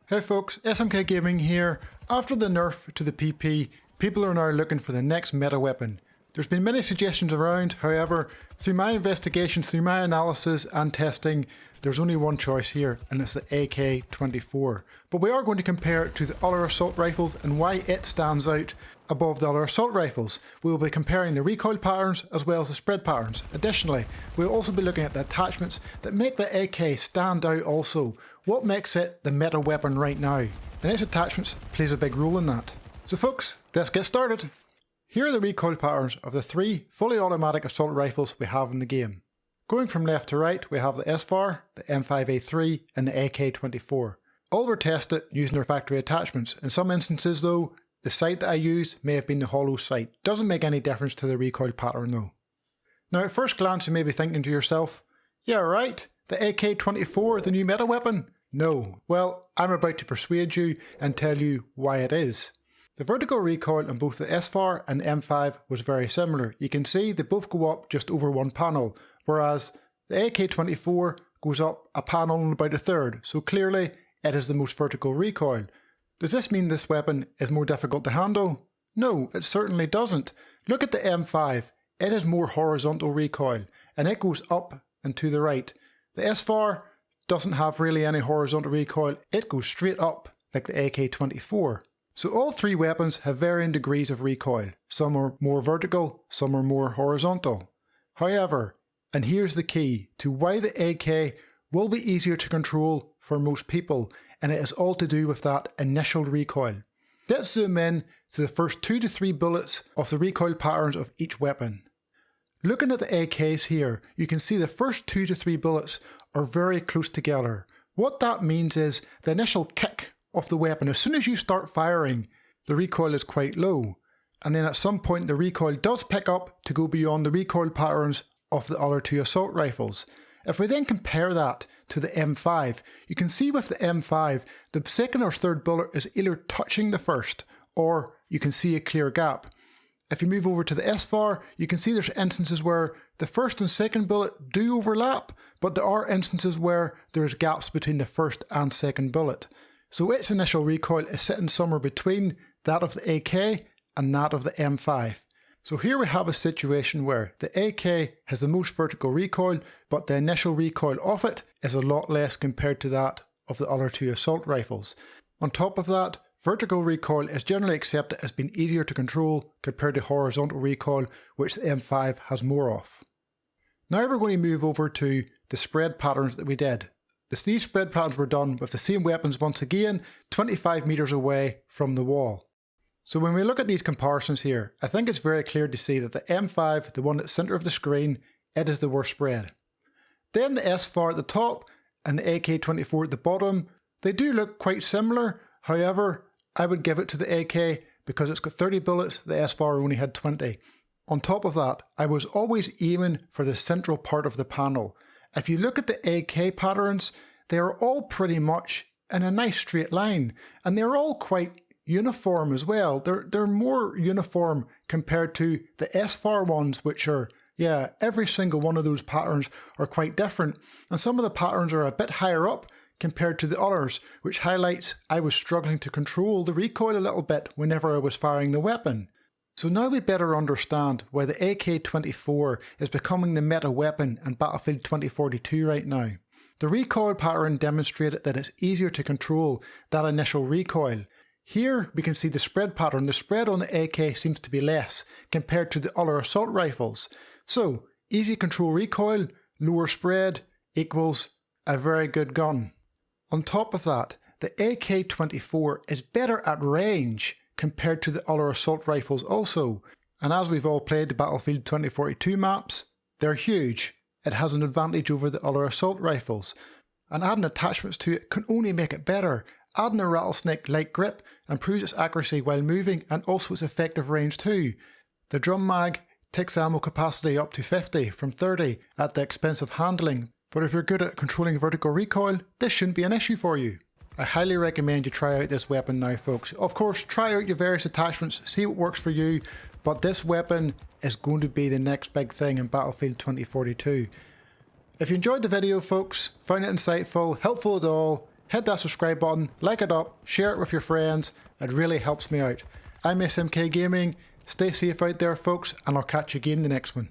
Hey folks, SMK Gaming here. After the nerf to the PP, people are now looking for the next meta weapon. There's been many suggestions around, however, through my investigations, through my analysis and testing, there's only one choice here, and it's the AK-24. But we are going to compare it to the other assault rifles and why it stands out above the other assault rifles. We will be comparing the recoil patterns as well as the spread patterns. Additionally, we'll also be looking at the attachments that make the AK stand out also. What makes it the meta weapon right now? And its attachments plays a big role in that. So folks, let's get started. Here are the recoil patterns of the three fully automatic assault rifles we have in the game. Going from left to right, we have the SFAR, the M5A3 and the AK-24. All were tested using their factory attachments. In some instances though, the sight that I used may have been the hollow sight. Doesn't make any difference to the recoil pattern though. Now at first glance you may be thinking to yourself, yeah right, the AK-24, the new meta weapon? No. Well, I'm about to persuade you and tell you why it is. The vertical recoil on both the SFAR and the M5 was very similar. You can see they both go up just over one panel, whereas the AK-24 goes up a panel and about a third, so clearly it is the most vertical recoil. Does this mean this weapon is more difficult to handle? No, it certainly doesn't. Look at the M5, it has more horizontal recoil, and it goes up and to the right. The SFAR doesn't have really any horizontal recoil, it goes straight up like the AK-24. So all three weapons have varying degrees of recoil. Some are more vertical, some are more horizontal. However, and here's the key to why the AK will be easier to control for most people, and it is all to do with that initial recoil. Let's zoom in to the first 2 to 3 bullets of the recoil patterns of each weapon. Looking at the AKs here, you can see the first 2 to 3 bullets are very close together. What that means is the initial kick of the weapon, as soon as you start firing, the recoil is quite low, and then at some point the recoil does pick up to go beyond the recoil patterns of the other two assault rifles. If we then compare that to the M5, you can see with the M5 the second or third bullet is either touching the first, or you can see a clear gap. If you move over to the SFAR, you can see there's instances where the first and second bullet do overlap, but there are instances where there's gaps between the first and second bullet. So its initial recoil is sitting somewhere between that of the AK and that of the M5. So here we have a situation where the AK has the most vertical recoil, but the initial recoil of it is a lot less compared to that of the other two assault rifles. On top of that, vertical recoil is generally accepted as being easier to control compared to horizontal recoil, which the M5 has more of. Now we're going to move over to the spread patterns that we did. These spread patterns were done with the same weapons once again, 25 meters away from the wall. So when we look at these comparisons here, I think it's very clear to see that the M5, the one at the centre of the screen, it is the worst spread. Then the SFAR at the top and the AK-24 at the bottom, they do look quite similar. However, I would give it to the AK because it's got 30 bullets, the SFAR only had 20. On top of that, I was always aiming for the central part of the panel. If you look at the AK patterns, they are all pretty much in a nice straight line, and they're all quite uniform as well. They're more uniform compared to the SFAR ones, which are, yeah, every single one of those patterns are quite different, and some of the patterns are a bit higher up compared to the others, which highlights I was struggling to control the recoil a little bit whenever I was firing the weapon. So now we better understand why the AK-24 is becoming the meta weapon in Battlefield 2042 right now. The recoil pattern demonstrated that it's easier to control that initial recoil. Here we can see the spread pattern. The spread on the AK seems to be less compared to the other assault rifles. So easy control recoil, lower spread equals a very good gun. On top of that, the AK-24 is better at range compared to the other assault rifles also. And as we've all played the Battlefield 2042 maps, they're huge. It has an advantage over the other assault rifles. And adding attachments to it can only make it better. Adding a rattlesnake light grip improves its accuracy while moving and also its effective range too. The drum mag takes ammo capacity up to 50 from 30 at the expense of handling. But if you're good at controlling vertical recoil, this shouldn't be an issue for you. I highly recommend you try out this weapon now folks. Of course, try out your various attachments, see what works for you, but this weapon is going to be the next big thing in Battlefield 2042. If you enjoyed the video folks, found it insightful, helpful at all, hit that subscribe button, like it up, share it with your friends, it really helps me out. I'm SMK Gaming, stay safe out there folks, and I'll catch you again in the next one.